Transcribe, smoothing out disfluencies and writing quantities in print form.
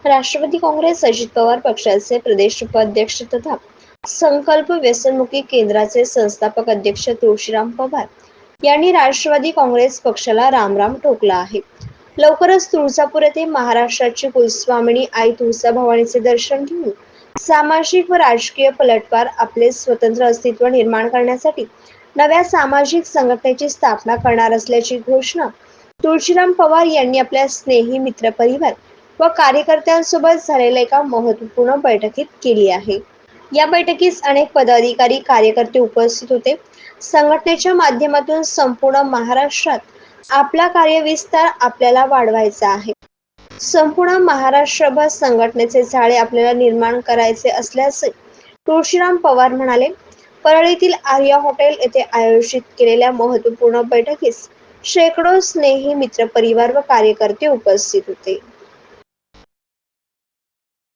राष्ट्रवादी काँग्रेस अजित पवार पक्षाचे प्रदेश उपाध्यक्ष तथा संकल्प व्यसनमुक्ती केंद्राचे संस्थापक अध्यक्ष तुळशीराम पवार यांनी राष्ट्रवादी काँग्रेस पक्षाला रामराम ठोकला आहे. लवकरच तुळजापूर येथे महाराष्ट्राची कुलस्वामिनी आई तुळजाभवानीचे दर्शन घेऊन सामाजिक व राजकीय पलटवार आपले स्वतंत्र अस्तित्व निर्माण करण्यासाठी नव्या सामाजिक संघटनेची स्थापना करणार असल्याची घोषणा तुळशीराम पवार यांनी आपल्या स्नेही मित्रपरिवार व कार्यकर्त्यांसोबत झालेल्या एका महत्त्वपूर्ण बैठकीत केली आहे. या बैठकीस अनेक पदाधिकारी कार्यकर्ते उपस्थित होते. संघटनेच्या माध्यमातून संपूर्ण महाराष्ट्रात आपला कार्यविस्तार आपल्याला वाढवायचा आहे. संपूर्ण महाराष्ट्रभर संघटनेचे जाळे आपल्याला निर्माण करायचे असल्याचे तुळशीराम पवार म्हणाले. परळीतील आर्या हॉटेल येथे आयोजित केलेल्या महत्त्वपूर्ण बैठकीस शेकडो स्नेही मित्रपरिवार व कार्यकर्ते उपस्थित होते.